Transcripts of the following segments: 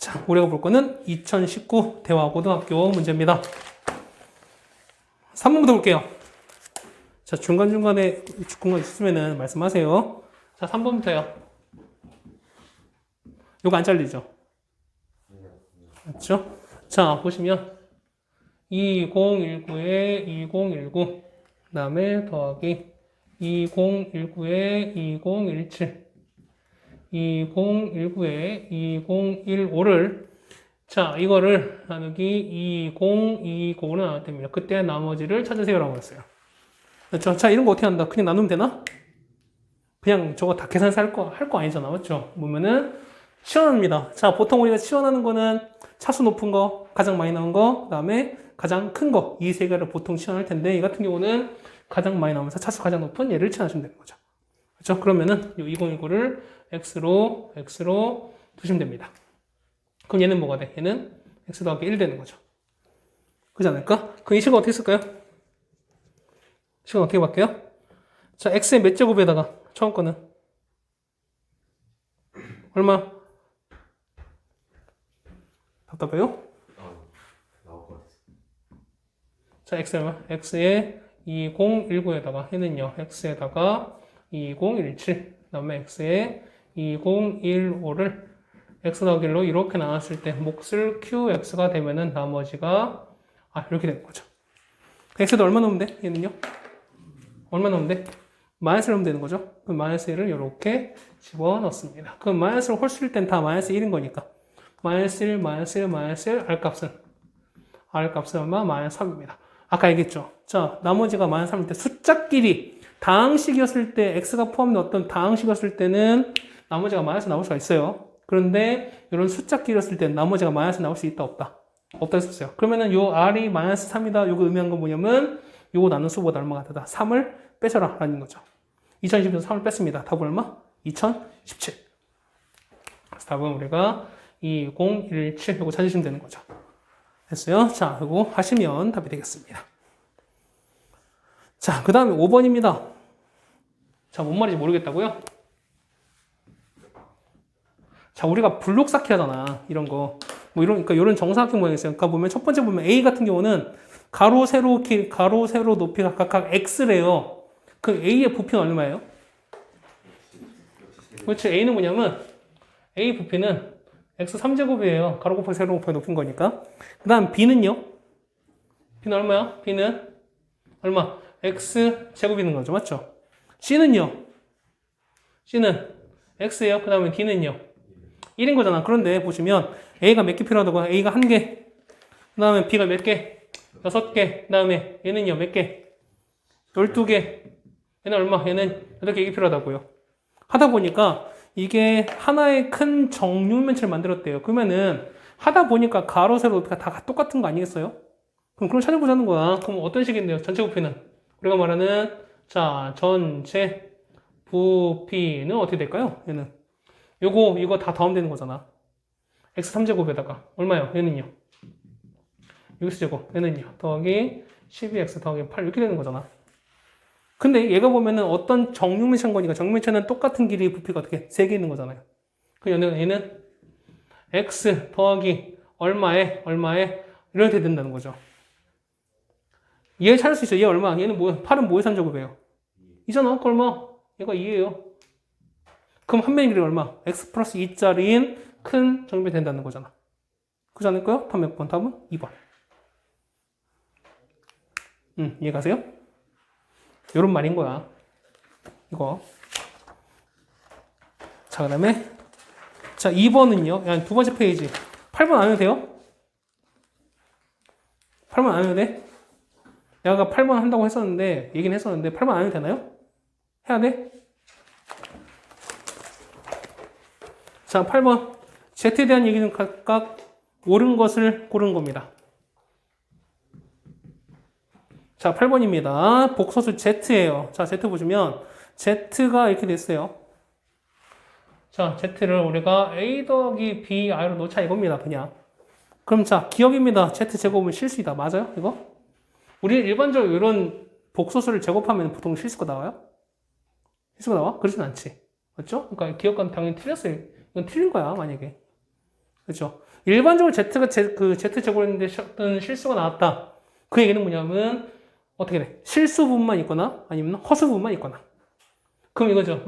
자, 우리가 볼 거는 2019 대화고등학교 문제입니다. 3번부터 볼게요. 자, 중간중간에 궁금 있으면 말씀하세요. 자, 3번부터요. 요거 안 잘리죠? 맞죠? 자, 보시면 2019에 2019, 그 다음에 더하기 2019에 2017, 2019에 2015를 자, 이거를 나누기 2020으로 나눠야 됩니다. 그때 나머지를 찾으세요라고 했어요. 그렇죠? 자, 이런 거 어떻게 한다? 그냥 나누면 되나? 그냥 저거 다 계산해서 할 거 아니잖아. 맞죠? 보면은 치환합니다. 자, 보통 우리가 치환하는 거는 차수 높은 거, 가장 많이 나온 거, 그 다음에 가장 큰 거, 이 세 개를 보통 치환할 텐데, 이 같은 경우는 가장 많이 나오면서 차수 가장 높은 얘를 치환하시면 되는 거죠. 그렇죠? 그러면은 이 2019를 x로 두시면 됩니다. 그럼 얘는 뭐가 돼? 얘는 x 더하기 1 되는 거죠. 그렇지 않을까? 그럼 이 식은 어떻게 쓸까요? 식은 어떻게 바뀌어요? 자, x의 몇 제곱에다가 처음 거는 얼마? 답답해요? 자, x 얼마? x에 2019에다가 얘는요, x에다가 2017, 그 다음에 x에 2015를 x 더하기 1로 이렇게 나눴을 때 몫을 qx가 되면은 나머지가 이렇게 되는 거죠. x도 얼마 넣으면 돼? 얘는요? 얼마 넣으면 돼? 마이너스를 넣으면 되는 거죠. 그럼 마이너스 1을 이렇게 집어넣습니다. 그럼 마이너스를 홀수일 땐 다 마이너스 1인 거니까 마이너스 1, 마이너스 1, 마이너스 1, R값은 얼마? 마이너스 3입니다. 아까 얘기했죠. 자, 나머지가 마이너스 3일 때 숫자끼리 다항식이었을 때 x가 포함된 어떤 다항식이었을 때는 나머지가 마이너스 나올 수가 있어요. 그런데 이런 숫자끼리였을 때는 나머지가 마이너스 나올 수 있다 없다? 없다 했었어요. 그러면은 요 R이 마이너스 3이다. 요거 의미한 건 뭐냐면 요거 나눈 수보다 얼마가 다다? 3을 빼셔라 라는 거죠. 2020에서 3을 뺐습니다. 답은 얼마? 2017. 그래서 답은 우리가 2017 요거 찾으시면 되는 거죠. 됐어요? 자, 요거 하시면 답이 되겠습니다. 자, 그 다음에 5번입니다. 자, 뭔 말인지 모르겠다고요? 자, 우리가 블록 쌓기 하잖아. 이런 거. 뭐 그러니까 이런 정사각형 모양이 있어요. 그러니까 보면 첫 번째 보면 A 같은 경우는 가로, 세로, 가로, 세로 높이가 각각 X래요. 그 A의 부피는 얼마예요? 그렇지. A는 뭐냐면 A 부피는 X 3제곱이에요. 가로 곱하기 세로 곱하기 높인 거니까. 그 다음 B는요? B는 얼마야? B는 얼마? X 제곱이는 거죠. 맞죠? C는요? C는 X예요. 그 다음에 D는요? 1인 거잖아. 그런데 보시면 A가 몇 개 필요하다고? A가 1개. 그 다음에 B가 몇 개? 6개. 그 다음에 얘는요? 몇 개? 12개. 얘는 얼마? 얘는 8개 필요하다고요. 하다 보니까 이게 하나의 큰 정육면체를 만들었대요. 그러면은 하다 보니까 가로, 세로 높이가 다 똑같은 거 아니겠어요? 그럼 찾아보자는 거야. 그럼 어떤 식인데요? 전체 부피는? 우리가 말하는 자, 전체 부피는 어떻게 될까요? 얘는 이거 다 더하면 되는 거잖아. x 3제곱에다가 얼마요? 얘는요? 6x제곱. 얘는요? 더하기 12x 더하기 8 이렇게 되는 거잖아. 근데 얘가 보면은 어떤 정육면체인 거니까 정육면체는 똑같은 길이의 부피가 어떻게 3개 있는 거잖아요. 그 얘는 x 더하기 얼마에 이렇게 된다는 거죠. 얘 찾을 수 있어요. 얘 얼마? 얘는 뭐야? 8은 뭐의 3제곱이에요? 이잖아. 그 얼마? 얘가 2예요. 그럼 한 면의 길이 얼마? x 플러스 2짜리인 큰 정육면이 된다는 거잖아. 그렇지 않을까요? 답 몇 번? 답은 2번. 이해 가세요? 요런 말인 거야. 이거. 자, 그 다음에 자, 2번은요. 두 번째 페이지. 8번 안 해도 돼요? 8번 안 해도 돼? 내가 8번 한다고 얘기는 했었는데 8번 안 해도 되나요? 해야 돼? 자, 8번. Z에 대한 얘기는 각각 옳은 것을 고른 겁니다. 자, 8번입니다. 복소수 Z예요. 자, Z 보시면 Z가 이렇게 됐어요. 자, Z를 우리가 A 더하기 B, I로 놓자 이겁니다. 그냥. 그럼 자, 기억입니다. Z제곱은 실수이다. 맞아요? 이거? 우리 일반적으로 이런 복소수를 제곱하면 보통 실수가 나와요? 실수가 나와? 그러진 않지. 맞죠? 그러니까 기억과는 당연히 틀렸어요. 이건 틀린 거야, 만약에. 그렇죠? 일반적으로 Z가 그 Z 제곱했는데 어떤 실수가 나왔다. 그 얘기는 뭐냐면 어떻게 돼? 실수 부분만 있거나 아니면 허수 부분만 있거나. 그럼 이거죠.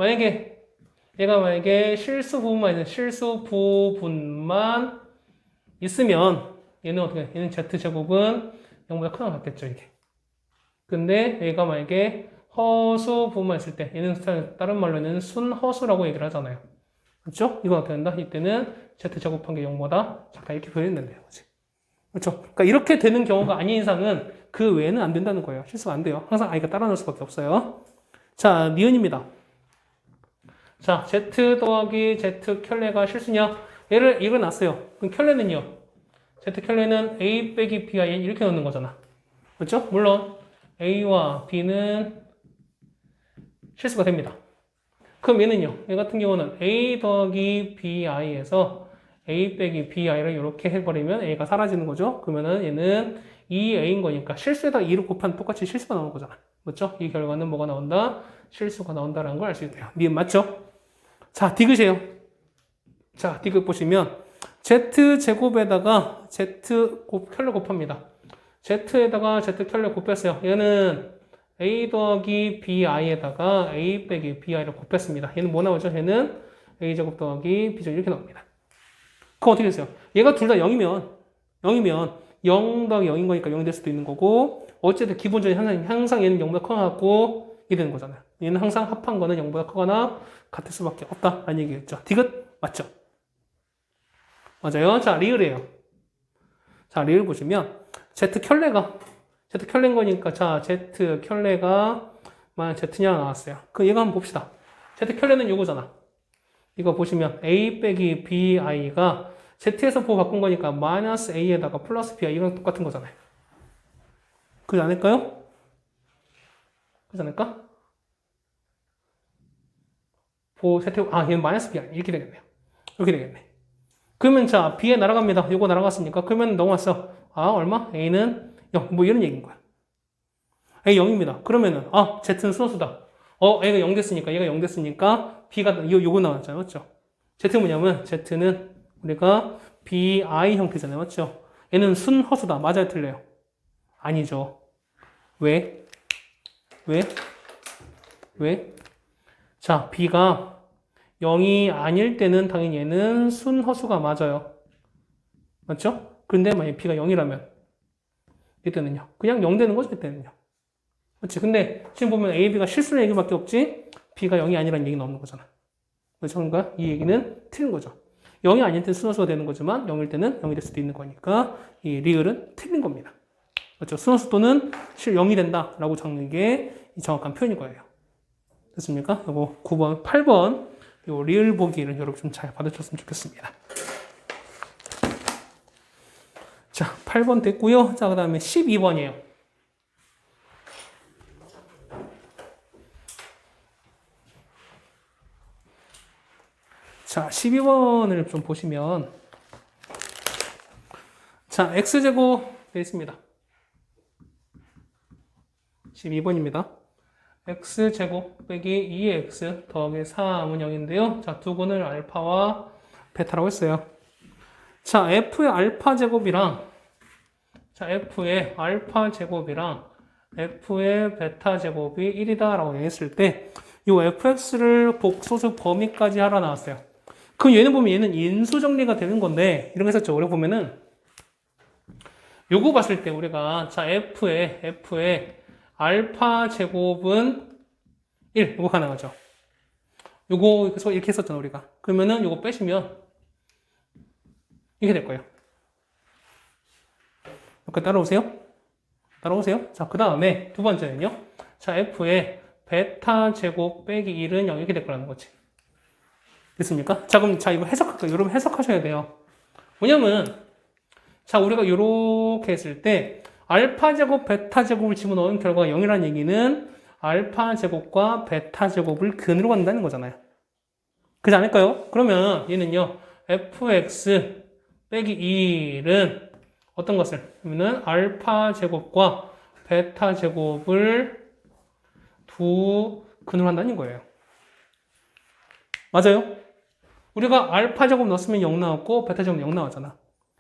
얘가 만약에 실수 부분만 있으면 얘는 어떻게 돼? 얘는 Z 제곱은 0보다 크다 같겠죠, 이게. 근데 얘가 만약에 허수 부분만 있을 때 얘는 다른 말로는 순허수라고 얘기를 하잖아요. 그렇죠? 이건 어떻게 된다? 이때는 Z 제곱한 게 0보다 작다 이렇게 표현된대요. 그렇죠? 그러니까 이렇게 되는 경우가 아닌 이상은 그 외에는 안 된다는 거예요. 실수가 안 돼요. 항상 i가 따라 넣을 수밖에 없어요. 자, 니은입니다. 자, Z 더하기 Z 켤레가 실수냐? 얘를 읽어놨어요. 그럼 켤레는요? Z 켤레는 A 빼기 B가 이렇게 넣는 거잖아. 그렇죠? 물론 A와 B는 실수가 됩니다. 그럼 얘는요? 얘 같은 경우는 A 더하기 BI에서 A 빼기 BI를 이렇게 해버리면 A가 사라지는 거죠? 그러면은 얘는 2A인 거니까 실수에다 2를 곱하면 똑같이 실수가 나오는 거잖아. 맞죠? 이 결과는 뭐가 나온다? 실수가 나온다라는 걸 알 수 있대요. 니은 맞죠? 자, 디귿이에요. 자, 디귿 보시면 Z 제곱에다가 Z 켤레 곱합니다. Z에다가 Z 켤레 곱했어요. 얘는 A 더하기 BI에다가 A 빼기 BI를 곱했습니다. 얘는 뭐 나오죠? 얘는 A제곱 더하기 B제곱 이렇게 나옵니다. 그럼 어떻게 됐어요? 얘가 둘 다 0이면 0 더하기 0인 거니까 0이 될 수도 있는 거고 어쨌든 기본적인 항상 얘는 0보다 커가고 이게 되는 거잖아요. 얘는 항상 합한 거는 0보다 크거나 같을 수밖에 없다라는 얘기겠죠. 디귿 맞죠? 맞아요. 자, 리을이에요. 자, 리을 보시면 Z 켤레인 거니까 자, Z 켤레가 만약 Z냐 나왔어요. 그 얘가 한번 봅시다. Z 켤레는 요거잖아. 이거 보시면 A 빼기 BI가 Z에서 보고 바꾼 거니까 마이너스 A에다가 플러스 BI 이랑 똑같은 거잖아요. 그러지 않을까요? 그러지 않을까? 얘는 마이너스 BI 이렇게 되겠네요. 이렇게 되겠네. 그러면 자, B에 날아갑니다. 요거 날아갔으니까. 그러면 넘어왔어. 얼마? A는 0. 뭐 이런 얘기인 거야. A 0입니다. 그러면은, Z는 순수다. A가 0 됐으니까, 얘가 0 됐으니까, B가, 요거 나왔잖아요. 맞죠? Z는 뭐냐면, Z는 우리가 BI 형태잖아요. 맞죠? 얘는 순허수다. 맞아요? 틀려요? 아니죠. 왜? 왜? 자, B가 0이 아닐 때는 당연히 얘는 순허수가 맞아요. 맞죠? 근데 만약 B가 0이라면, 이때는요. 그냥 0 되는 거죠, 이때는요. 그렇지. 근데 지금 보면 A, B가 실수는 얘기밖에 없지 B가 0이 아니라는 얘기는 없는 거잖아. 그렇죠? 그러니까 이 얘기는 틀린 거죠. 0이 아닐 때는 순허수가 되는 거지만 0일 때는 0이 될 수도 있는 거니까 이 리을은 틀린 겁니다. 그렇죠? 순허수 또는 0이 된다라고 적는 게 정확한 표현인 거예요. 됐습니까? 요거 9번, 8번 요 리을 보기를 여러분 좀 잘 받으셨으면 좋겠습니다. 자, 8번 됐고요. 자, 그 다음에 12번이에요. 자, 12번을 좀 보시면 자, x제곱 되어 있습니다. 12번입니다. x제곱 빼기 2x 더하기 3은 0인데요. 자, 두근을 알파와 베타라고 했어요. 자, f의 알파 제곱이랑 f의 알파 제곱이랑 f의 베타 제곱이 1이다 라고 했을 때 이 fx를 복소수 범위까지 하라 나왔어요. 그럼 얘는 보면 얘는 인수 정리가 되는 건데 이런 거 했었죠. 우리가 보면은 요거 봤을 때 우리가 자 f의 알파 제곱은 1 요거 가능하죠. 요거 이렇게 했었잖아 우리가. 그러면은 요거 빼시면 이렇게 될 거예요. 이렇게 따라오세요. 자, 그 다음에 두 번째는요. 자, f의 베타 제곱 빼기 1은 0 이렇게 될 거라는 거지. 됐습니까? 자, 그럼 이거 해석할게요. 여러분 해석하셔야 돼요. 뭐냐면 자, 우리가 요렇게 했을 때 알파 제곱, 베타 제곱을 집어넣은 결과가 0이라는 얘기는 알파 제곱과 베타 제곱을 근으로 간다는 거잖아요. 그렇지 않을까요? 그러면 얘는요. fx 빼기 1은 어떤 것을? 그러면은 알파 제곱과 베타 제곱을 두 근으로 한다는 거예요. 맞아요? 우리가 알파 제곱 넣었으면 0 나왔고 베타 제곱 0 나왔잖아.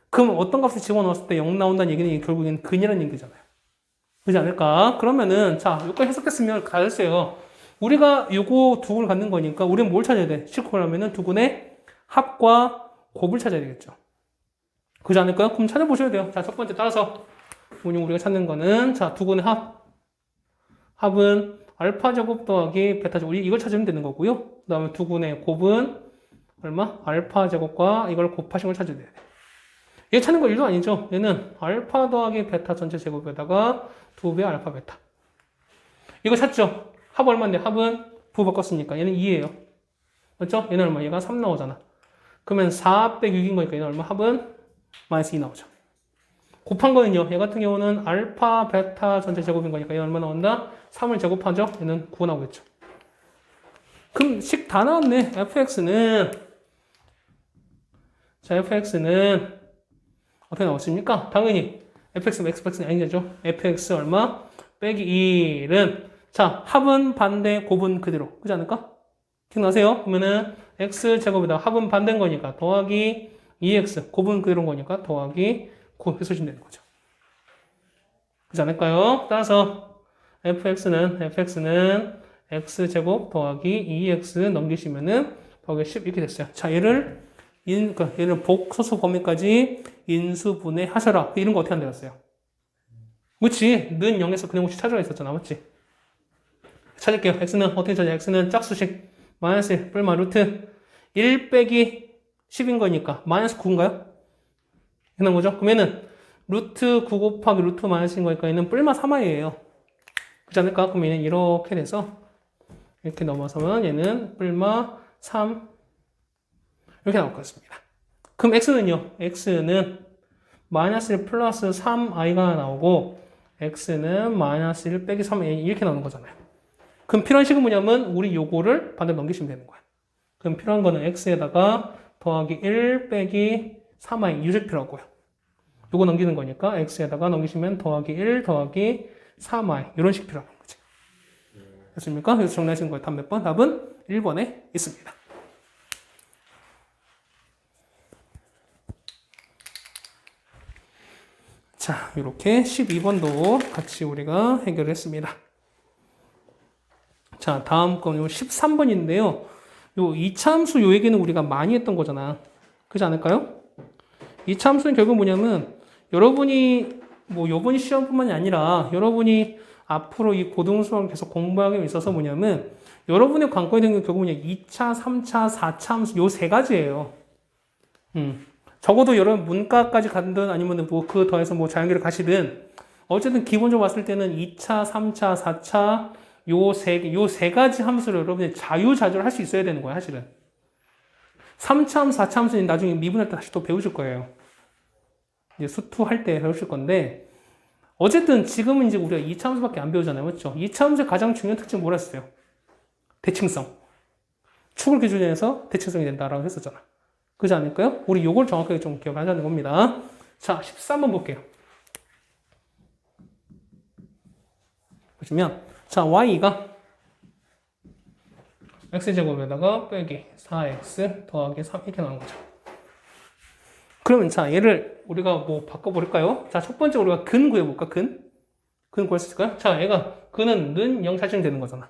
그럼 어떤 값을 집어넣었을 때 0 나온다는 얘기는 결국엔 근이라는 얘기잖아요. 그렇지 않을까? 그러면은 자 여기까지 해석했으면 가졌어요. 우리가 요거 두근을 갖는 거니까 우리는 뭘 찾아야 돼? 실컷 하면은 두근의 합과 곱을 찾아야 되겠죠. 그렇지 않을까요? 그럼 찾아보셔야 돼요. 자, 첫 번째 따라서 우리가 찾는 거는 자 두근의 합은 알파 제곱 더하기 베타 제곱 이걸 찾으면 되는 거고요. 그 다음에 두근의 곱은 얼마? 알파 제곱과 이걸 곱하신 걸 찾아야 돼요. 얘 찾는 거 1도 아니죠. 얘는 알파 더하기 베타 전체 제곱에다가 2배 알파 베타. 이거 찾죠? 합 얼마인데? 합은 부 바꿨으니까 얘는 2예요. 맞죠? 얘는 얼마? 얘가 3 나오잖아. 그러면 4 빼기 6인 거니까 얘는 얼마? 합은 마이너스 2 나오죠. 곱한 거는요. 얘 같은 경우는 알파 베타 전체 제곱인 거니까 얘는 얼마 나온다? 3을 제곱하죠? 얘는 9 나오겠죠. 그럼 식 다 나왔네. fx는 어떻게 나왔습니까? 당연히 fx는 x는 아니죠. fx 얼마? 빼기 1은 자 합은 반대 곱은 그대로 그렇지 않을까? 기억나세요? 그러면은 x제곱에다 합은 반대인 거니까 더하기 2x 곱은 그대로인 거니까 더하기 9 해주시면 되는 거죠. 그렇지 않을까요? 따라서 fx는 x제곱 더하기 2x 넘기시면은 더하기 10 이렇게 됐어요. 자 얘를 복소수 범위까지 인수분해 하셔라. 이런 거 어떻게 한다였어요? 그치? 는 0에서 그냥 혹시 찾아가 있었잖아. 맞지? 찾을게요. x는 어떻게 찾아요? x는 짝수식 마이너스 1 뿔마 루트 1 빼기 10인 거니까 마이너스 9인가요? 해놓은 거죠? 그러면은 루트 9 곱하기 루트 마이너스인 거니까 얘는 뿔마 3i예요. 그렇지 않을까? 그럼 얘는 이렇게 돼서 이렇게 넘어서면 얘는 뿔마 3 이렇게 나올 것 같습니다. 그럼 x는요? x는 마이너스 1 플러스 3i가 나오고 x는 마이너스 1 빼기 3a 이렇게 나오는 거잖아요. 그럼 필요한 식은 뭐냐면 우리 요거를 반대로 넘기시면 되는 거야. 그럼 필요한 거는 x에다가 더하기 1 빼기 3i 유식 필요하고요. 요거 넘기는 거니까 x에다가 넘기시면 더하기 1 더하기 3i 이런 식 필요한 거지. 됐습니까? 그래서 정리하신 거예요. 답 몇 번? 답은 1번에 있습니다. 자, 이렇게 12번도 같이 우리가 해결했습니다. 자, 다음 건 요 13번인데요. 요 이차함수 요 얘기는 우리가 많이 했던 거잖아. 그렇지 않을까요? 이차함수는 결국 뭐냐면 여러분이 뭐 요번 시험뿐만이 아니라 여러분이 앞으로 이 고등수학을 계속 공부하기 있어서 뭐냐면 여러분의 관건이 되는 게 결국 뭐냐 2차, 3차, 4차 함수 요 세 가지예요. 적어도 여러분 문과까지 가든 아니면 뭐 그 더해서 뭐 자연계를 가시든 어쨌든 기본적으로 봤을 때는 2차, 3차, 4차 요 세 가지 함수를 여러분이 자유자재로 할 수 있어야 되는 거야, 사실은. 3차 함수, 4차 함수는 나중에 미분할 때 다시 또 배우실 거예요. 이제 수투 할 때 배우실 건데 어쨌든 지금은 이제 우리가 2차 함수밖에 안 배우잖아요. 맞죠? 2차 함수의 가장 중요한 특징은 뭐라 했어요? 대칭성. 축을 기준으로 해서 대칭성이 된다라고 했었잖아. 그렇지 않을까요? 우리 요걸 정확하게 좀 기억하자는 겁니다. 자, 13번 볼게요. 보시면 자, y가 x제곱에다가 빼기 4x 더하기 3 이렇게 나오는 거죠. 그러면 자, 얘를 우리가 뭐 바꿔볼까요? 자, 첫 번째 우리가 근 구해볼까? 근 구할 수 있을까요? 자, 얘가 근은 는 0 찾으면 되는 거잖아.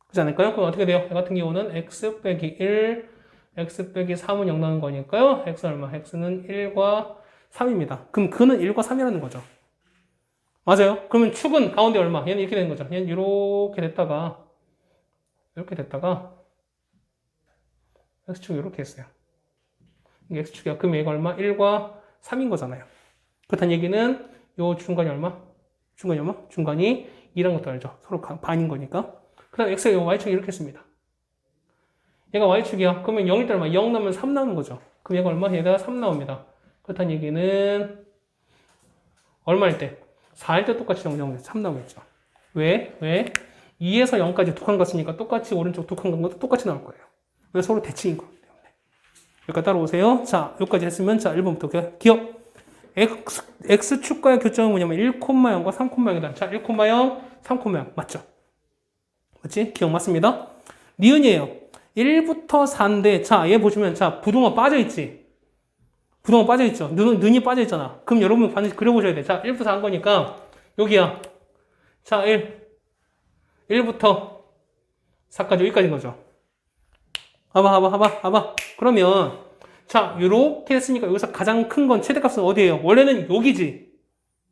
그렇지 않을까요? 그럼 어떻게 돼요? 얘 같은 경우는 x 빼기 1 x 빼기 3은 0 나오는 거니까요. x 얼마? x는 1과 3입니다. 그럼 근은 1과 3이라는 거죠. 맞아요. 그러면 축은 가운데 얼마? 얘는 이렇게 되는 거죠. 얘는 이렇게 됐다가 x축이 이렇게 했어요. 이게 x축이야. 그럼 얘가 얼마? 1과 3인 거잖아요. 그렇다는 얘기는 요 중간이 얼마? 중간이 2라는 것도 알죠. 서로 반인 거니까. 그 다음 x가 요 y축이 이렇게 했습니다. 얘가 y축이야. 그러면 0일 때 얼마? 0 나오면 3 나오는 거죠. 그럼 얘가 얼마? 얘가 3 나옵니다. 그렇다는 얘기는 얼마일 때? 4일 때 똑같이 0 3 나오겠죠. 왜? 2에서 0까지 독한 거 쓰니까 똑같이 오른쪽 독한 것도 똑같이 나올 거예요. 왜? 서로 대칭인 거기 때문에. 여기까지 따라오세요. 자, 여기까지 했으면 자 1번부터 기억. x축과의 교점은 뭐냐면 1,0과 3,0이다. 자, 1,0, 3,0 맞죠? 맞지? 기억 맞습니다. 니은이에요. 1부터 4인데, 자, 얘 보시면, 자, 부동어 빠져있지? 부동어 빠져있죠? 눈이 빠져있잖아. 그럼 여러분 반드시 그려보셔야 돼. 자, 1부터 4 한 거니까, 여기야. 자, 1부터 4까지 여기까지인 거죠. 봐봐. 그러면, 자, 요렇게 했으니까 여기서 가장 큰 건 최대값은 어디예요? 원래는 여기지.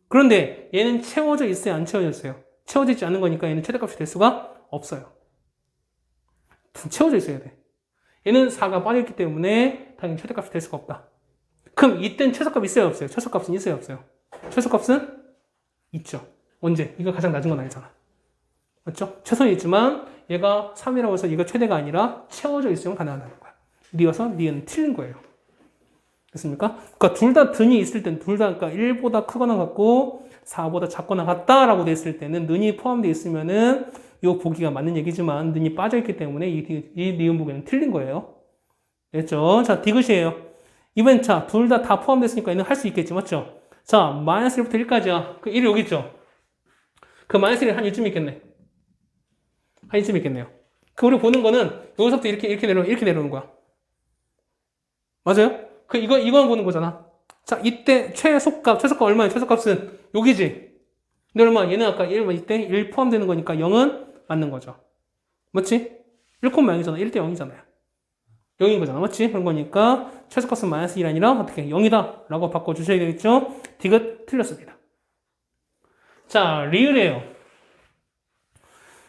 그런데 얘는 채워져 있어요? 안 채워져 있어요? 채워져 있지 않은 거니까 얘는 최대값이 될 수가 없어요. 채워져 있어야 돼. 얘는 4가 빠져있기 때문에 당연히 최대값이 될 수가 없다. 그럼 이땐 최소값 있어요? 없어요? 최소값은 있어요? 없어요? 최소값은 있죠. 언제? 이거 가장 낮은 건 아니잖아. 맞죠? 최소는 있지만 얘가 3이라고 해서 얘가 최대가 아니라 채워져 있으면 가능하다는 거야. 리어서 리은 틀린 거예요. 됐습니까? 그러니까 둘 다 든이 있을 땐 둘 다 그러니까 1보다 크거나 같고 4보다 작거나 같다라고 됐을 때는 는이 포함되어 있으면은 요 보기가 맞는 얘기지만 는이 빠져 있기 때문에 이 니은 보기는 틀린 거예요. 됐죠? 자, 디귿이에요. 이번 자, 둘 다 포함됐으니까 얘는 할 수 있겠지, 맞죠? 자, 마이너스 1부터 1까지야. 그 1이 여기 있죠? 그 마이너스 1이 한 이쯤 있겠네. 한 이쯤 있겠네요. 그 우리 보는 거는 여기서부터 이렇게 내려오는 거야. 맞아요? 이거만 보는 거잖아. 자, 이때 최소값 얼마예요? 최소값은 여기지. 근데 얼마? 얘는 아까 1, 이때 1 포함되는 거니까 0은 맞는 거죠. 맞지? 1,0이잖아. 1대 0이잖아요. 0인 거잖아. 맞지? 그런 거니까 최소값은 마이너스 1이 아니라 어떻게 0이다 라고 바꿔주셔야 되겠죠? 디귿 틀렸습니다. 자, 리을이에요.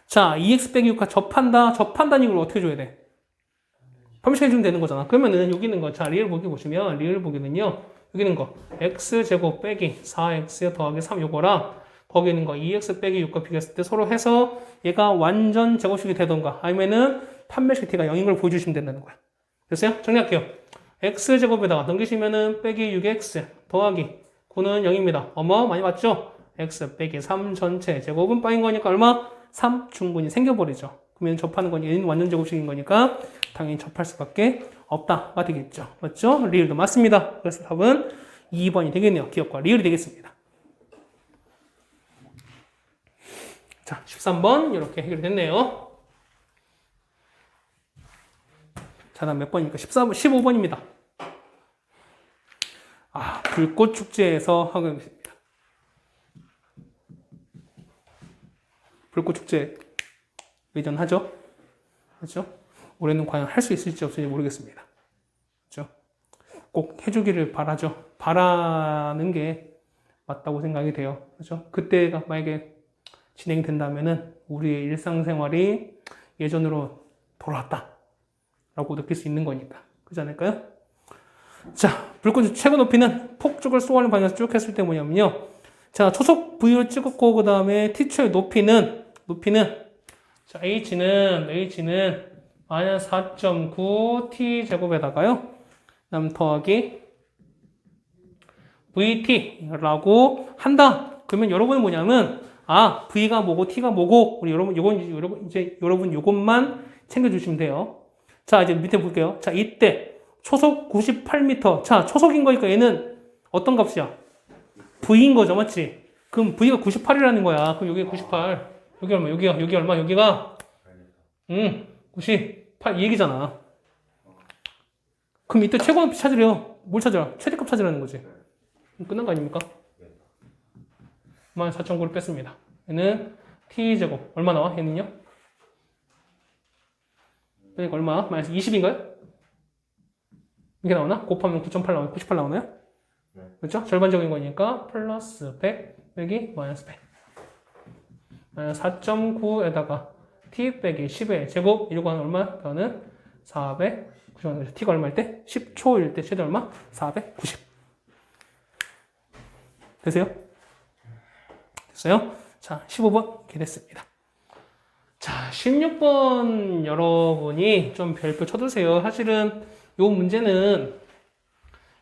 자, 2x 빼기 6과 접한다는 이걸 어떻게 줘야 돼? 판별시켜주면 되는 거잖아. 그러면은 여기 있는 거, 자, 리을 보기 보시면, 리을 보기는요, 여기 있는 거, x제곱 빼기 4x 더하기 3 요거랑, 거기 있는 거, 2x 빼기 6과 비교했을 때 서로 해서 얘가 완전 제곱식이 되던가, 아니면은 판별식 t가 0인 걸 보여주시면 된다는 거야. 됐어요? 정리할게요. x제곱에다가 넘기시면은 빼기 6x 더하기 9는 0입니다. 많이 맞죠? x 빼기 3 전체 제곱은 빵인 거니까 얼마? 3 충분히 생겨버리죠. 그러면 접하는 건 얘는 완전 제곱식인 거니까 당연히 접할 수밖에 없다가 되겠죠. 맞죠? 리을도 맞습니다. 그래서 답은 2번이 되겠네요. 기억과 리을이 되겠습니다. 자, 13번 이렇게 해결이 됐네요. 자, 다음 몇 번입니까? 15번입니다. 불꽃축제에서 하고 있습니다. 불꽃축제 예전하죠? 그렇죠? 올해는 과연 할 수 있을지 없을지 모르겠습니다. 그렇죠? 꼭 해주기를 바라죠. 바라는 게 맞다고 생각이 돼요. 그렇죠? 그때가 만약에 진행이 된다면은 우리의 일상생활이 예전으로 돌아왔다라고 느낄 수 있는 거니까. 그렇지 않을까요? 자, 불꽃 최고 높이는 폭죽을 쏘아하는 방향에서 쭉 했을 때 뭐냐면요. 자, 초속 V를 찍었고 그 다음에 T초의 높이는 자, H는 마이너스 4.9 T제곱에다가요. 그다음 더하기 VT라고 한다. 그러면 여러분은 뭐냐면 V가 뭐고 T가 뭐고 우리 여러분 요것만 챙겨주시면 돼요. 자, 이제 밑에 볼게요. 자, 이때 초속 98m. 자, 초속인 거니까 얘는 어떤 값이야? V인 거죠, 맞지? 그럼 V가 98이라는 거야. 그럼 여기 98. 여기 얼마? 여기 얼마? 여기가 98 이 얘기잖아. 그럼 이때 최고 높이 찾으래요. 뭘 찾으라? 최대값 찾으라는 거지. 끝난 거 아닙니까? 마이너스 4.9를 뺐습니다. 얘는 t제곱 얼마 나와? 얘는요? 그러니까 얼마? 마이너스 20인가요? 이게 나오나? 곱하면 9.8 나오나요? 98 나오나요? 네. 그렇죠? 절반적인 거니까 플러스 100 빼기 마이너스 100 마이너스 4.9에다가 t 빼기 10의 제곱 이거 하면 얼마? 더는 400 t가 얼마일 때? 10초일 때 최대 얼마? 490 되세요? 됐어요? 자, 15번 이렇게 됐습니다. 자, 16번 여러분이 좀 별표 쳐두세요. 사실은 이 문제는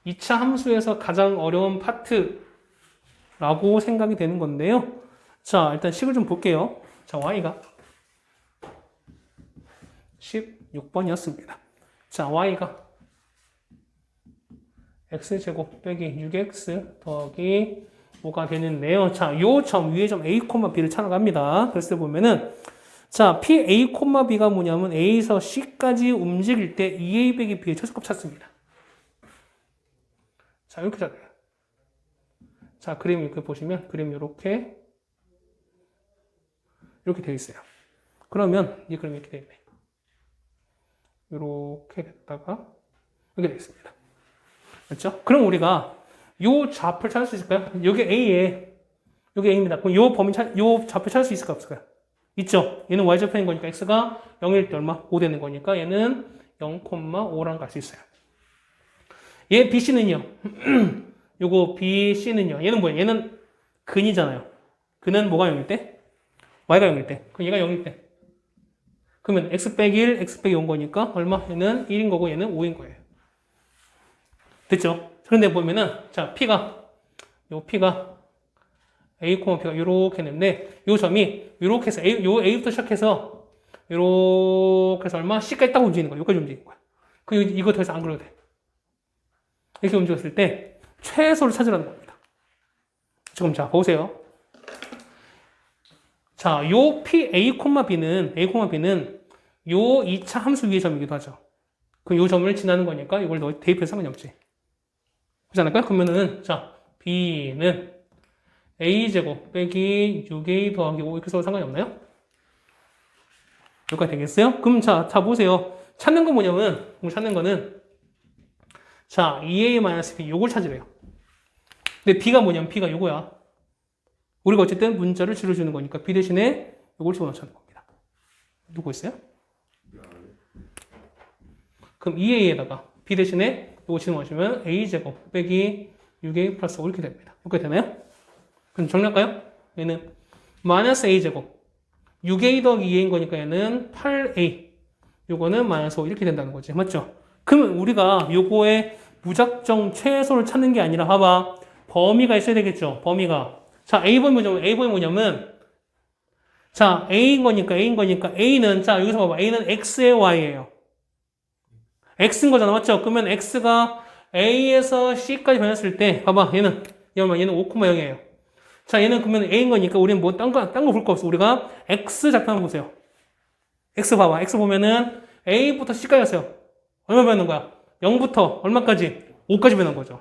2차 함수에서 가장 어려운 파트라고 생각이 되는 건데요. 자, 일단 식을 좀 볼게요. 자, y가 16번이었습니다. 자, y가 x제곱 빼기 6x 더하기 5가 되는데요. 자, 요 점, 위에 점 a, b를 찾아갑니다. 그랬을 때 보면은 자, PA, B가 뭐냐면 A에서 C까지 움직일 때 2A 빼기 B의 최소값 찾습니다. 자, 이렇게 찾아요. 자, 그림 이렇게 보시면 그림 이렇게 되어 있어요. 그러면 이 그림이 이렇게 되어 있네. 이렇게 됐다가 이렇게 되어 있습니다. 그렇죠? 그럼 우리가 요 좌표를 찾을 수 있을까요? 여기 A입니다. 그럼 요 좌표 찾을 수 있을까요? 없을까요? 있죠? 얘는 y좌표인 거니까 x가 0일 때 얼마? 5 되는 거니까 얘는 0,5랑 갈 수 있어요. 얘 BC는요? 요거 BC는요? 얘는 뭐예요? 얘는 근이잖아요. 근은 뭐가 0일 때? y가 0일 때. 그럼 얘가 0일 때. 그러면 x 빼기 1, x 빼기 5인 거니까 얼마? 얘는 1인 거고 얘는 5인 거예요. 됐죠? 그런데 보면은 자 요 P가 A, P가 요렇게 했는데 요 점이 요렇게 해서 요 A부터 시작해서 요렇게 해서 얼마? C까지 딱 움직이는 거야. 여기까지 움직이는 거야. 이거 더 이상 안 그려도 돼. 이렇게 움직였을 때 최소를 찾으라는 겁니다. 지금 자 보세요. 자, 요 P, A, B는 요 2차 함수 위의 점이기도 하죠. 그럼 요 점을 지나는 거니까 이걸 대입해서 상관이 없지. 그렇지 않을까요? 그러면은 자 B는 A제곱 빼기 6A 더하기 5 이렇게 써도 상관이 없나요? 여기까지 되겠어요? 그럼 자 보세요. 찾는 건 뭐냐면 찾는 거는 자 2A-B 요걸 찾으래요. 근데 B가 뭐냐면 B가 요거야. 우리가 어쨌든 문자를 줄여주는 거니까 B 대신에 요걸 집어넣자는 겁니다. 누구 있어요? 그럼 2A에다가 B 대신에 요거 집어넣으시면 A제곱 빼기 6A 플러스 5 이렇게 됩니다. 이렇게 되나요? 그럼 정리할까요? 얘는 마이너스 A제곱 6A 더하기 2A인 거니까 얘는 8A 요거는 마이너스 5 이렇게 된다는 거지. 맞죠? 그러면 우리가 요거의 무작정 최소를 찾는 게 아니라 봐봐. 범위가 있어야 되겠죠? 범위가. 자, A범위 뭐냐면 자, A인 거니까 A는 자, 여기서 봐봐. A는 X의 Y예요. X인 거잖아. 맞죠? 그러면 X가 A에서 C까지 변했을 때 봐봐. 얘는 5,0이에요. 자, 얘는 그러면 A인 거니까 우리는 뭐 딴 거 볼 거 없어. 우리가 X 좌표 한번 보세요. X 봐봐. X 보면은 A부터 C까지였어요. 얼마 변한 거야? 0부터 얼마까지? 5까지 변한 거죠.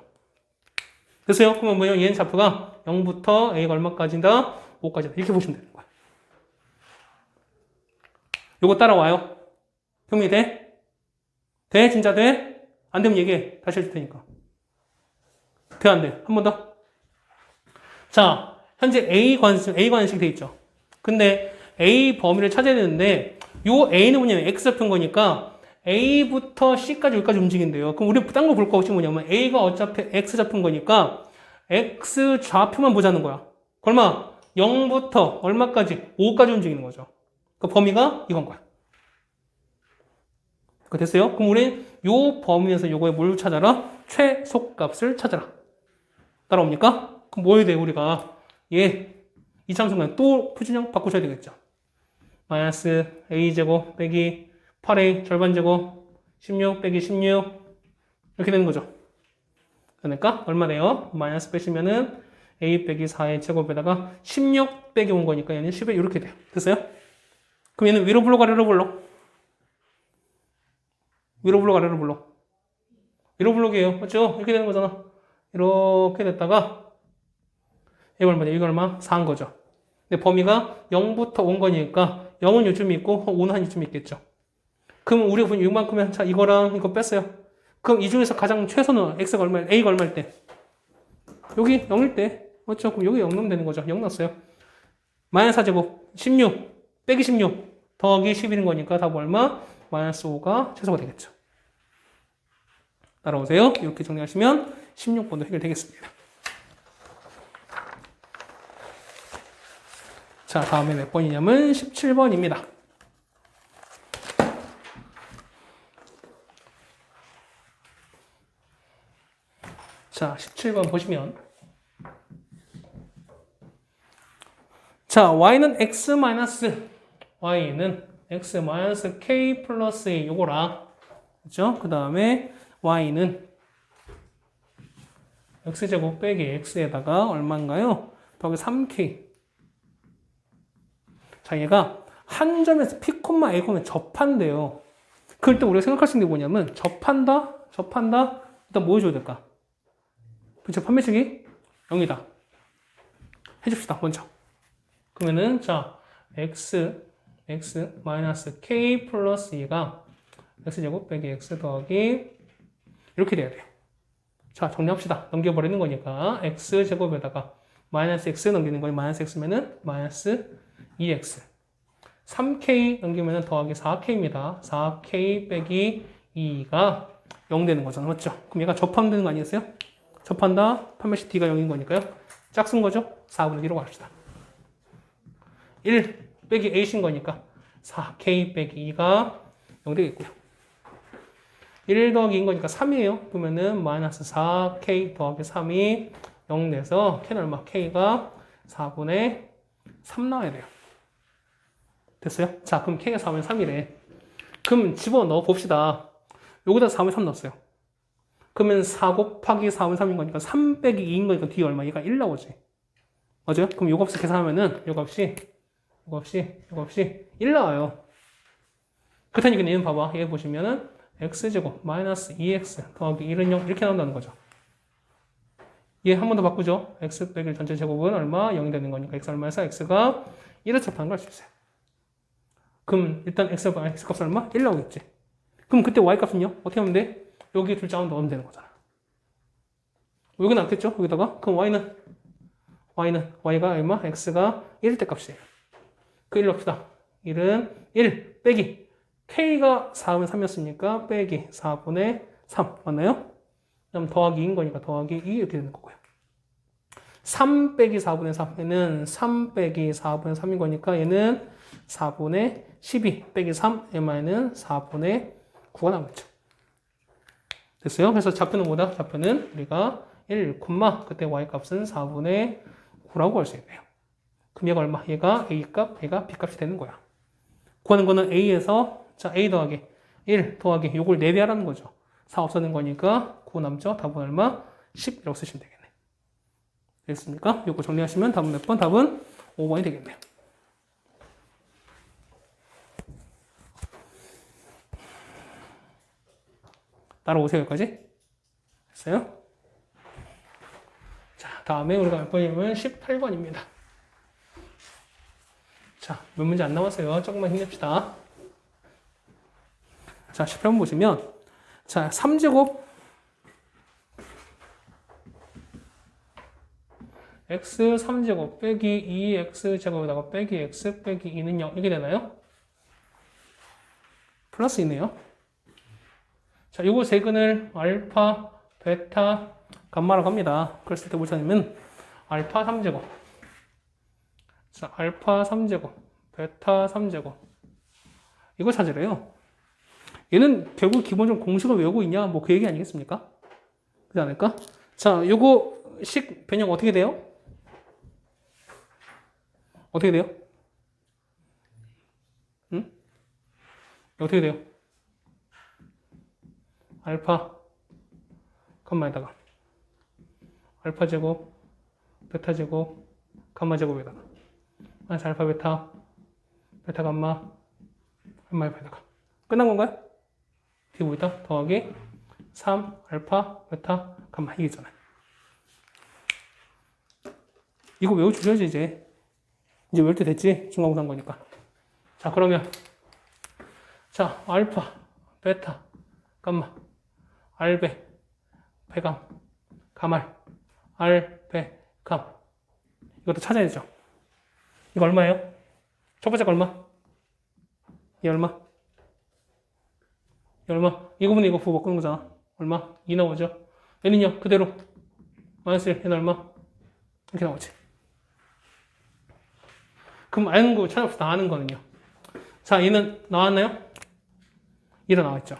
됐어요? 그러면 뭐예요? 얘는 좌표가 0부터 A가 얼마까지다? 5까지다. 이렇게 보시면 되는 거야. 요거 따라와요. 형이 돼? 돼? 진짜 돼? 안 되면 얘기해. 다시 해줄 테니까. 돼? 안 돼? 한 번 더. 자, 현재 A 관식이 돼 있죠. 근데 A 범위를 찾아야 되는데 요 A는 뭐냐면 X 좌표인 거니까 A부터 C까지 여기까지 움직인대요. 그럼 우리 딴 거 볼 거 없이 뭐냐면 A가 어차피 X 좌표인 거니까 X 좌표만 보자는 거야. 얼마? 0부터 얼마까지? 5까지 움직이는 거죠. 그 범위가 이건 거야. 됐어요? 그럼 우리 요 범위에서 요거에 뭘 찾아라? 최소값을 찾아라. 따라옵니까? 그럼 뭐 해야 돼, 우리가? 이 참수는 또 표준형 바꾸셔야 되겠죠. 마이너스 A제곱 빼기 8A 절반제곱 16 빼기 16 이렇게 되는 거죠. 그러니까 얼마 돼요? 마이너스 빼시면은 A 빼기 4의 제곱에다가 16 빼기 온 거니까 얘는 10에 이렇게 돼요. 됐어요? 그럼 얘는 위로 불러 아래로 불러? 위로 불러 아래로 불러? 위로 불러기예요. 맞죠? 이렇게 되는 거잖아. 이렇게 됐다가 이거 얼마냐? 이거 얼마? 4인 거죠. 근데 범위가 0부터 온 거니까 0은 요쯤 있고 5는 한 이쯤 있겠죠. 그럼 우리가 본 6만큼은 자 이거랑 이거 뺐어요. 그럼 이 중에서 가장 최소는 X가 얼마일 A가 얼마일 때? 여기 0일 때. 맞죠? 그럼 여기 0 넣으면 되는 거죠. 0 넣었어요. 마이너스 4제곱 16 빼기 16 더하기 11인 거니까 답 얼마? 마이너스 5가 최소가 되겠죠. 따라오세요. 이렇게 정리하시면 16번도 해결되겠습니다. 자, 다음에 몇 번이냐면 17번입니다. 자, 17번 보시면 자, y는 x k 플러스 a 요거라. 그죠? 그 다음에 y는 x제곱 빼기 x에다가 얼마인가요? 더하기 3k. 자, 얘가 한 점에서 P, A는 접한대요. 그럴 때 우리가 생각할 수 있는 게 뭐냐면 접한다. 일단 뭐 해줘야 될까? 그쵸? 판매식이 0이다. 해줍시다. 먼저. 그러면은 자 x 마이너스 k 플러스 2가 x제곱 빼기 x 더하기 이렇게 돼야 돼요. 자 정리합시다. 넘겨버리는 거니까 x제곱에다가 마이너스 x 넘기는 거니 마이너스 x면은 마이너스 2x 3k 넘기면은 더하기 4k입니다. 4k 빼기 2가 0 되는 거잖아. 맞죠? 그럼 얘가 접하면 거 아니겠어요? 접한다. 판매식 d가 0인 거니까요. 짝쓴 거죠? 4분의 1로 갑시다. 1 빼기 a신 거니까 4k 빼기 2가 0 되겠고요. 1 더하기 2인 거니까 3이에요. 그러면은 마이너스 4k 더하기 3이 0 돼서 k는 얼마? k가 4분의 3 나와야 돼요. 됐어요? 자, 그럼 k가 4분의 3이래. 그럼 집어넣어 봅시다. 여기다 4분의 3 넣었어요. 그러면 4 곱하기 4분의 3인 거니까 3 빼기 2인 거니까 뒤에 얼마? 얘가 1 나오지. 맞아요? 그럼 요 값을 계산하면은 요 값이 1 나와요. 그렇다니까 얘는 봐봐. 얘 보시면은 x제곱 마이너스 2x 더하기 1은 0 이렇게 나온다는 거죠. 얘 한 번 더 바꾸죠. x 빼기 전체 제곱은 얼마? 0이 되는 거니까 x 얼마에서 x가 1을 접하는 걸 알 수 있어요. 그럼 일단 x 값은 얼마? 1 나오겠지. 그럼 그때 y 값은요? 어떻게 하면 돼? 여기 둘째 한번 넣으면 되는 거잖아. 여기 나왔겠죠? 여기다가 그럼 y가 얼마? x가 1일 때 값이에요. 그 1 넣읍시다. 1은 1 빼기 k가 4분의 3이었으니까 빼기 4분의 3 맞나요? 그럼 더하기 2인 거니까 더하기 2 이렇게 되는 거고요. 3 빼기 4분의 3 얘는 3 빼기 4분의 3인 거니까 얘는 4분의 12 빼기 3 얘는 4분의 9가 나오겠죠. 됐어요? 그래서 좌표는 뭐다? 좌표는 우리가 1, 그때 y값은 4분의 9라고 할 수 있네요. 그럼 얘가 얼마? 얘가 a값, 얘가 b값이 되는 거야. 구하는 거는 a에서 자 a 더하기 1 더하기 요걸 4배 하라는 거죠. 4 없어지는 거니까 9 남죠? 답은 얼마? 10이라고 쓰시면 되겠네. 됐습니까? 요거 정리하시면 답은 몇 번? 답은 5번이 되겠네요. 따라오세요, 여기까지. 됐어요? 자, 다음에 우리가 몇 번이냐면 18번입니다. 자, 몇 문제 안 남았어요. 조금만 힘냅시다. 자, 18번 보시면, 자, 3제곱 x 3제곱 빼기 2x제곱에다가 빼기 x 빼기 2는 0 이게 되나요? 플러스 있네요. 자, 요거 세근을 알파, 베타, 감마라고 합니다. 그랬을 때 보시면 알파 3제곱 자, 알파 3제곱 베타 3제곱 이거 찾으래요. 얘는 결국 기본적으로 공식을 외우고 있냐 뭐 그 얘기 아니겠습니까? 그렇지 않을까? 자, 요거 식 변형 어떻게 돼요? 어떻게 돼요? 응? 어떻게 돼요? 알파 감마에다가 알파 제곱 베타 제곱 감마 제곱에다가 마이너스 알파 베타 베타 감마 감마 알파에다가 끝난 건가요? 뒤에 뭐 있다? 더하기 3 알파 베타 감마 이게 있잖아요. 이거 외워주셔야지 이제 외울 때 됐지? 중간고사 한 거니까. 자, 그러면 자, 알파 베타 감마 알베 베감 감알 알베 감 이것도 찾아야죠. 이거 얼마예요? 첫 번째가 얼마? 이 얼마? 이 얼마? 이거분에 이거 부호 바꾸는 거잖아. 얼마? 2 나오죠. 얘는요 그대로 마이너스 1 얘는 얼마? 이렇게 나오지. 그럼 아는 거 찾아봅시다. 아는 거는요. 자, 얘는 나왔나요? 얘도 나와있죠.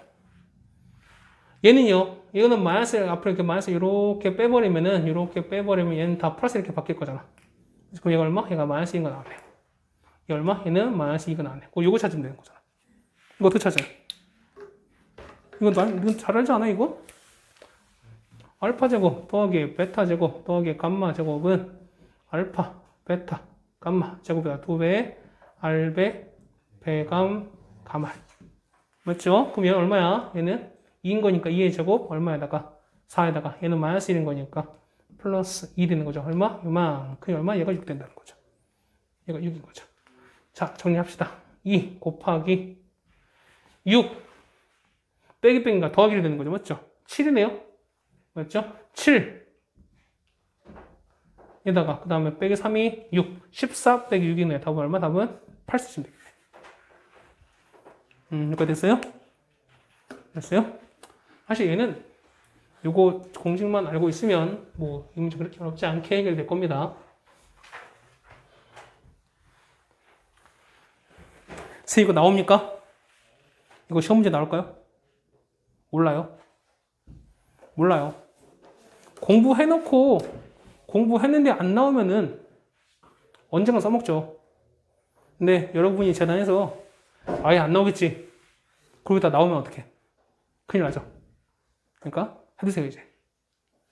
얘는요, 이거는 마이너스 앞으로 이렇게 마이너스 이렇게 빼버리면 얘는 다 플러스 이렇게 바뀔 거잖아. 그럼 얘가 얼마? 얘가 마이너스 2가 나왔네요. 얘 얼마? 얘는 마이너스 2가 나왔네. 요거 찾으면 되는 거잖아. 이거 어떻게 찾아요? 이건 잘 알지 않아, 이거? 알파 제곱 더하기 베타 제곱 더하기 감마 제곱은 알파, 베타, 감마 제곱이다. 2배의 알베 배감 가말. 맞죠? 그럼 얘는 얼마야? 얘는 2인 거니까 2의 제곱 얼마에다가 4에다가 얘는 마이너스 1인 거니까 플러스 2 되는 거죠. 얼마? 요만큼 얼마? 얘가 6 된다는 거죠. 얘가 6인 거죠. 자, 정리합시다. 2 곱하기 6 빼기 빼기가 더하기를 되는 거죠. 맞죠? 7이네요. 맞죠? 7 에다가 그 다음에 빼기 3이 6 14 빼기 6이네요. 답은 얼마? 답은 8 쓰시면 되겠네. 이거 됐어요? 됐어요? 사실 얘는 요거 공식만 알고 있으면 뭐 이 문제 그렇게 어렵지 않게 해결될 겁니다. 선생님 이거 나옵니까? 이거 시험 문제 나올까요? 몰라요. 몰라요. 공부해놓고 공부했는데 안 나오면은 언젠가 써먹죠. 근데 여러분이 재단해서 아예 안 나오겠지. 그러고 다 나오면 어떡해? 큰일 나죠. 그러니까 해두세요 이제.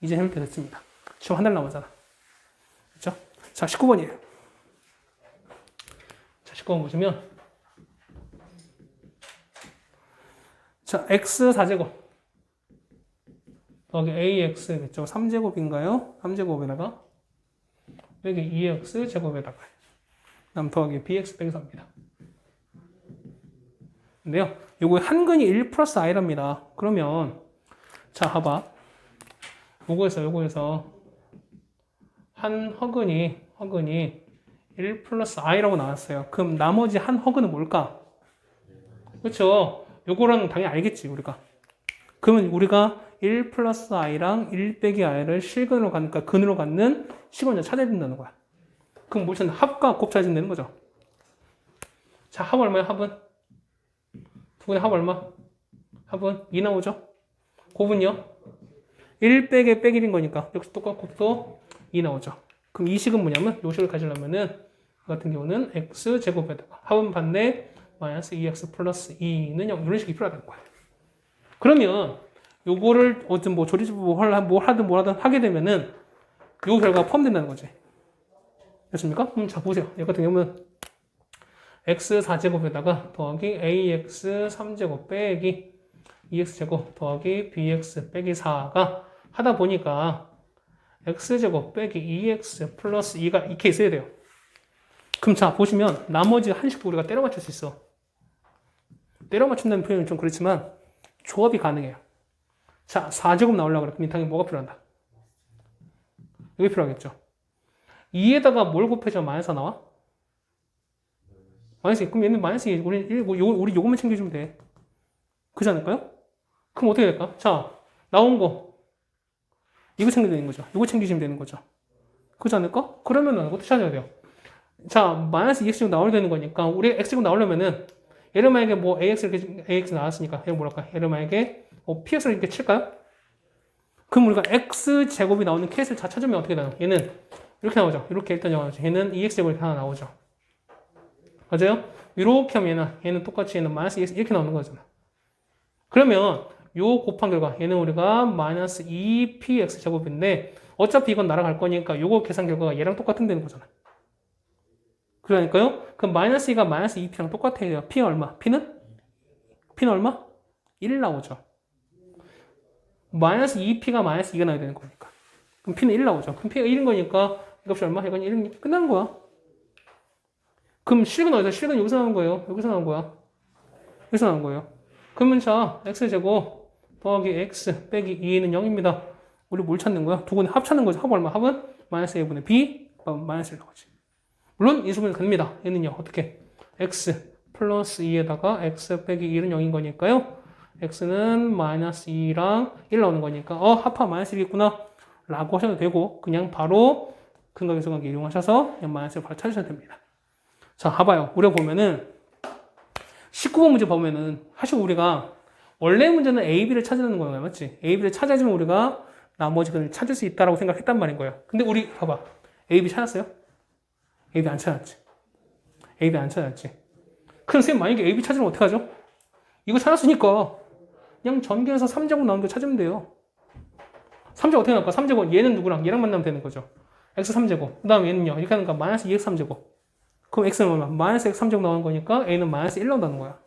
이제 해볼 때 됐습니다. 시험 한 달 남았잖아. 그렇죠? 자 19번이에요. 자 19번 보시면 자 x 4제곱 더하기 ax겠죠. 3제곱인가요? 3제곱에다가 여기 2x 제곱에다가 그다음 더하기 bx 빼기 4입니다. 근데요. 요거 한근이 1 플러스 i랍니다. 그러면 자 봐봐. 요거에서 한 허근이 1 플러스 i라고 나왔어요. 그럼 나머지 한 허근은 뭘까? 그렇죠. 요거랑 당연히 알겠지 우리가. 그러면 우리가 1 플러스 i랑 1 빼기 i를 실근으로 가니까 근으로 갖는 식원자 찾아야 된다는 거야. 그럼 뭘 찾는 합과 곱 찾으면 되는 거죠. 자, 합 얼마야? 합은? 두 분의 합 얼마? 합은 2 나오죠? 곱은요? 1 빼기 빼기 1인 거니까 역시 똑같고 곱도 2 나오죠. 그럼 이 식은 뭐냐면 요 식을 가지려면은 그 같은 경우는 x 제곱에다가 합은 반대 마이너스 2x 플러스 2는 0 이런 식이 필요하다는 거야. 그러면 요거를 어떤 뭐 조리집 뭘 하든 하게 되면은 요 결과가 포함된다는 거지. 됐습니까? 그럼 자 보세요. 이 같은 경우는 x 4제곱에다가 더하기 ax 3제곱 빼기 2x제곱 더하기 bx 빼기 4가 하다 보니까 x제곱 빼기 2x 플러스 2가 이렇게 있어야 돼요. 그럼 자 보시면 나머지 한식도 우리가 때려 맞출 수 있어. 때려 맞춘다는 표현은 좀 그렇지만 조합이 가능해요. 자 4제곱 나오려고 그러면 당연히 뭐가 필요한다? 여기 필요하겠죠. 2에다가 뭘 곱해줘 마이너스 나와? 마이너스 2. 그럼 얘는 마이너스 2. 우리 요거만 챙겨주면 돼. 그렇지 않을까요? 그럼 어떻게 될까? 자, 나온 거. 이거 챙겨야 되는 거죠. 이거 챙기시면 되는 거죠. 그렇지 않을까? 그러면은 어떻게 찾아야 돼요? 자, 마이너스 2x제곱 나와야 되는 거니까, 우리 x제곱 나오려면은, 얘를 만약에 뭐 ax 나왔으니까, 얘를 뭐랄까? 얘를 만약에 px를 이렇게 칠까요? 그럼 우리가 x제곱이 나오는 케이스를 다 찾으면 어떻게 나와요? 얘는 이렇게 나오죠. 이렇게 일단 나오죠. 얘는 2x제곱이 하나 나오죠. 맞아요? 이렇게 하면 얘는 똑같이 얘는 마이너스 2x 이렇게 나오는 거잖아. 그러면 요 곱한 결과 얘는 우리가 마이너스 2px 제곱인데 어차피 이건 날아갈 거니까 요거 계산 결과가 얘랑 똑같은 되는 거잖아. 그러니까요. 그럼 마이너스 2가 마이너스 2p랑 똑같아요. p가 얼마? p는 얼마? 1 나오죠. 마이너스 2p가 마이너스 2가 나야 되는 거니까. 그럼 p는 1 나오죠. 그럼 p가 1인 거니까 이것이 얼마? 이건 1은 끝나는 거야. 그럼 실근 어디서? 실근 여기서 나온 거예요. 여기서 나온 거야. 여기서 나온 거예요. 그러면 자, x제곱 더하기 x 빼기 2는 0입니다. 우리 뭘 찾는 거야? 두 군데 합 찾는 거죠. 합 얼마? 합은 마이너스 1분의 b, 마이너스 1 나오지. 물론 이 수분이 갑니다. 얘는요. 어떻게? x 플러스 2에다가 x 빼기 1은 0인 거니까요. x는 마이너스 2랑 1 나오는 거니까 합하 마이너스 1이겠구나 라고 하셔도 되고 그냥 바로 근각의 수관계 이용하셔서 그냥 마이너스 1 바로 찾으셔도 됩니다. 자, 봐봐요. 우리가 보면은 19번 문제 보면은 사실 우리가 원래 문제는 A, B를 찾으라는 거예요. 맞지? A, B를 찾아주면 우리가 나머지 걸 찾을 수 있다라고 생각했단 말인 거예요. 근데 우리 봐봐. A, B 찾았어요? A, B 안 찾았지. A, B 안 찾았지. 그럼 선생님 만약에 A, B 찾으면 어떻게 하죠? 이거 찾았으니까 그냥 전개해서 3제곱 나오는 거 찾으면 돼요. 3제곱 어떻게 나올까? 3제곱 얘는 누구랑? 얘랑 만나면 되는 거죠. x 3제곱. 그 다음에 얘는요. 이렇게 하니까 마이너스 2x 3제곱. 그럼 x는 얼마? 마이너스 x 3제곱 나오는 거니까 a는 마이너스 1 나온다는 거야.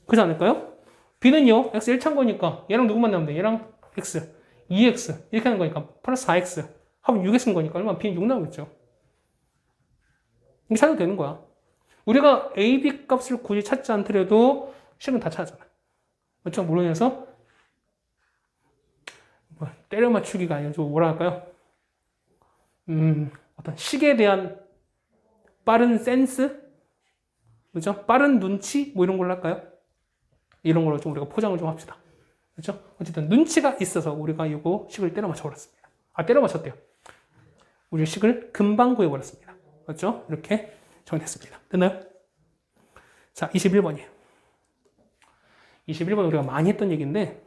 그렇지 않을까요? b는요, x 1차인 거니까 얘랑 누구만 나오면 돼? 얘랑 x, 2x 이렇게 하는 거니까 플러스 4x 하면 6x인 거니까 얼마? b는 6 나오겠죠. 이렇게 찾아도 되는 거야. 우리가 a, b 값을 굳이 찾지 않더라도 식은 다 찾아잖아. 그렇죠? 물론에서 뭐, 때려 맞추기가 아니라 좀 뭐라 할까요? 어떤 식에 대한 빠른 센스? 그죠? 빠른 눈치? 뭐 이런 걸로 할까요? 이런 걸로 좀 우리가 포장을 좀 합시다. 그렇죠? 어쨌든 눈치가 있어서 우리가 이거 식을 때려 맞춰버렸습니다. 때려 맞췄대요. 우리 식을 금방 구해버렸습니다. 그렇죠? 이렇게 정리했습니다. 됐나요? 자, 21번이에요. 21번 우리가 많이 했던 얘기인데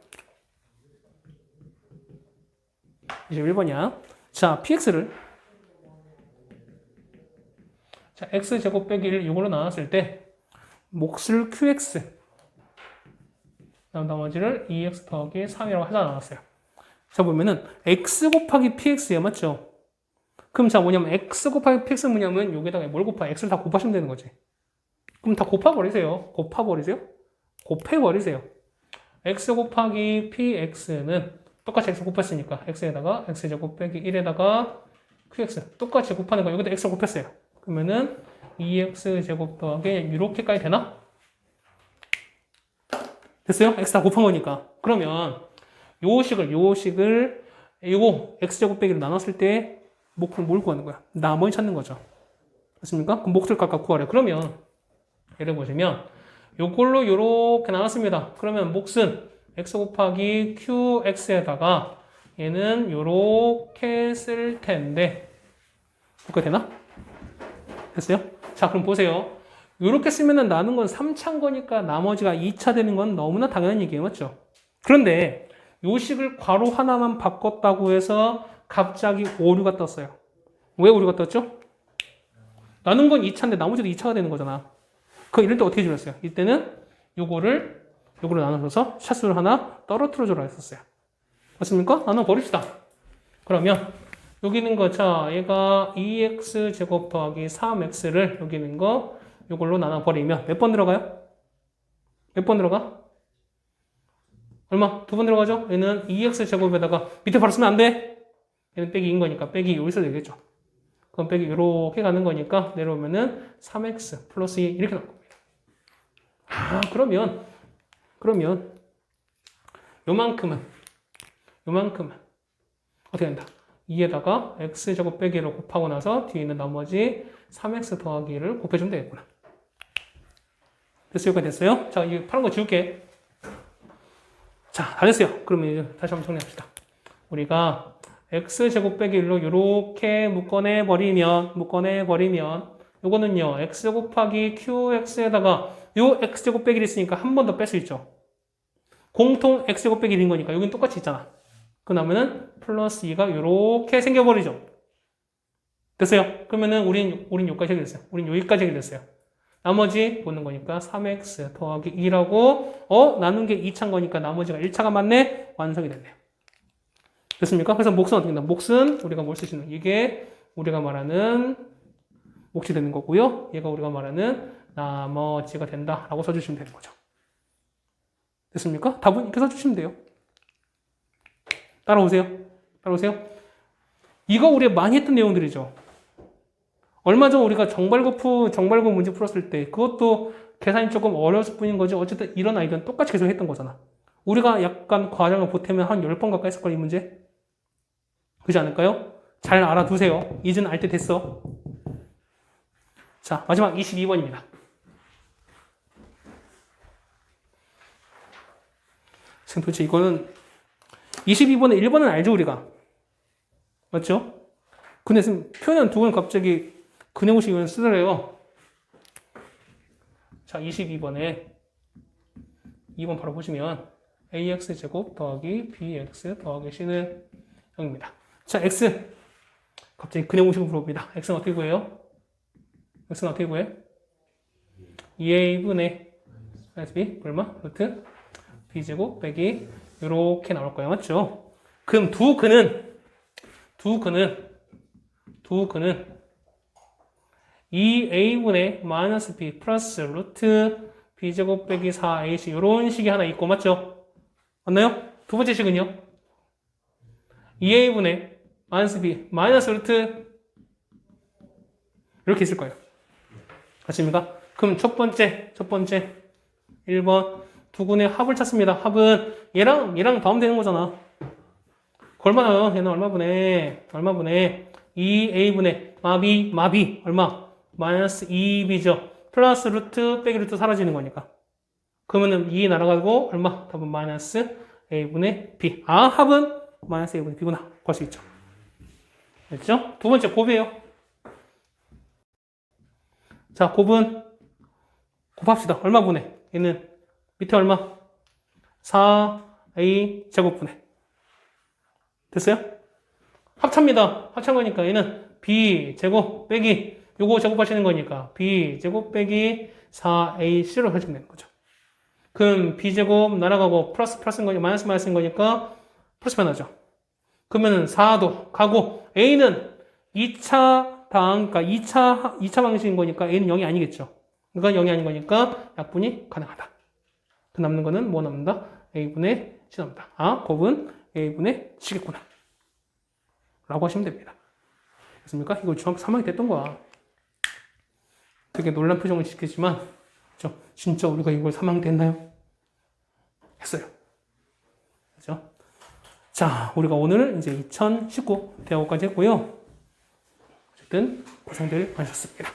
21번이야. 자, px를 자, x제곱 빼기 1 이걸로 나눴을 때 몫을 qx 나머지를 2x 더하기 3이라고 하자 나눴어요. 자, 보면은 x 곱하기 px야, 맞죠? 그럼 자, 뭐냐면 x 곱하기 px는 뭐냐면 여기다가 뭘 곱하? x를 다 곱하시면 되는 거지. 그럼 다 곱해버리세요. 곱해버리세요. x 곱하기 px는 똑같이 x 곱했으니까 x에다가 x제곱 빼기 1에다가 qx 똑같이 곱하는 거 여기다 x를 곱했어요. 그러면은 2x제곱 더하기 이렇게까지 되나? 됐어요? x 다 곱한 거니까. 그러면 요 식을 이거 x제곱 빼기를 나눴을 때 몫을 뭘 구하는 거야? 나머지 찾는 거죠. 맞습니까? 그럼 몫을 각각 구하래. 그러면 예를 보시면 요걸로 요렇게 나눴습니다. 그러면 몫은 x 곱하기 qx에다가 얘는 요렇게 쓸 텐데 그렇게 되나? 됐어요? 자, 그럼 보세요. 요렇게 쓰면은 나눈 건 3차인 거니까 나머지가 2차 되는 건 너무나 당연한 얘기예요. 맞죠? 그런데 요 식을 괄호 하나만 바꿨다고 해서 갑자기 오류가 떴어요. 왜 오류가 떴죠? 나눈 건 2차인데 나머지도 2차가 되는 거잖아. 이럴 때 어떻게 줄였어요? 이때는 요거로 나눠서 샷수를 하나 떨어뜨려줘라 했었어요. 맞습니까? 나눠 버립시다. 그러면 여기 있는 거, 자, 얘가 2x 제곱 더하기 3x를 여기 있는 거 요걸로 나눠 버리면 몇 번 들어가요? 몇 번 들어가? 얼마? 2번 들어가죠? 얘는 2x 제곱에다가 밑에 바로 쓰면 안 돼. 얘는 빼기 2인 거니까 빼기 여기 써도 되겠죠. 그럼 빼기 이렇게 가는 거니까 내려오면은 3x 플러스 2 이렇게 나올 겁니다. 그러면 요만큼은 어떻게 된다? 2에다가 x제곱 빼기를 곱하고 나서 뒤에 있는 나머지 3x 더하기를 곱해주면 되겠구나. 됐어요? 됐어요? 자, 이 파란 거 지울게. 자, 다 됐어요. 그러면 이제 다시 한번 정리합시다. 우리가 x제곱 빼기 1로 이렇게 묶어내버리면 요거는요 x 곱하기 qx에다가 요 x제곱 빼기를 있으니까 한 번 더 뺄 수 있죠. 공통 x제곱 빼기 1인 거니까 여긴 똑같이 있잖아. 그러면은 플러스 2가 요렇게 생겨버리죠. 됐어요? 그러면은 우린 여기까지 해결됐어요. 우린 여기까지 해결됐어요. 나머지 보는 거니까 3x 더하기 2라고 나눈 게 2차인 거니까 나머지가 1차가 맞네? 완성이 됐네요. 됐습니까? 그래서 몫은 어떻게 된다? 몫은 우리가 뭘 쓰시는 이게 우리가 말하는 몫이 되는 거고요. 얘가 우리가 말하는 나머지가 된다라고 써주시면 되는 거죠. 됐습니까? 답은 이렇게 써주시면 돼요. 따라오세요. 이거 우리가 많이 했던 내용들이죠. 얼마 전 우리가 정발곱 문제 풀었을 때 그것도 계산이 조금 어려웠을 뿐인 거지 어쨌든 이런 아이들은 똑같이 계속했던 거잖아. 우리가 약간 과정을 보태면 한 10번 가까이 했을걸 이 문제? 그렇지 않을까요? 잘 알아두세요. 이제는 알 때 됐어. 자, 마지막 22번입니다. 지금 도대체 이거는 22번에 1번은 알죠 우리가? 맞죠? 근데 지금 표현 두 번 갑자기 근해고식 이건 쓰더래요. 자, 22번에 2번 바로 보시면 ax제곱 더하기 bx 더하기 c는 0입니다. 자, x 갑자기 근해공식을 물어봅니다. x는 어떻게 구해요? x는 어떻게 구해? 2a분의 b 얼마? 루트 b제곱 빼기 이렇게 나올 거예요. 맞죠? 그럼 두 근은 2a분의 마이너스 b 플러스 루트 b제곱 빼기 4ac 이런 식이 하나 있고 맞죠? 맞나요? 두 번째 식은요? 2a분의 마이너스 b 마이너스 루트 이렇게 있을 거예요. 맞습니까? 그럼 첫 번째 1번 두근의 합을 찾습니다. 합은 얘랑 더하면 되는 거잖아. 그 얼마나요? 얘는 얼마분의 2a분의 마비 얼마? 마이너스 2b죠. 플러스 루트 빼기 루트 사라지는 거니까. 그러면은 2 날아가고 얼마? 답은 마이너스 a분의 b. 합은 마이너스 a분의 b구나. 구할 수 있죠. 됐죠? 두 번째 곱이에요. 자, 곱합시다. 얼마분의? 얘는 밑에 얼마? 4a 제곱분의. 됐어요? 합차입니다. 합찬 거니까 얘는 b 제곱 빼기 요거 제곱하시는 거니까 b 제곱 빼기 4ac로 해주면 되는 거죠. 그럼 b 제곱 날아가고 플러스인 거니까 마이너스인 거니까 플러스 변하죠. 그러면 4도 가고 a는 2차 그러니까 2차 방식인 거니까 a는 0이 아니겠죠. 그러니까 0이 아닌 거니까 약분이 가능하다. 그 남는 거는 뭐 남는다? a분의 c 남는다. 곱은 a분의 c겠구나. 라고 하시면 됩니다. 됐습니까? 이거 중학교 3학년 됐던 거야. 되게 놀란 표정을 짓겠지만, 진짜 우리가 이걸 3학년 됐나요? 했어요. 그죠? 자, 우리가 오늘 이제 2019 대학교까지 했고요. 어쨌든 고생들 많으셨습니다.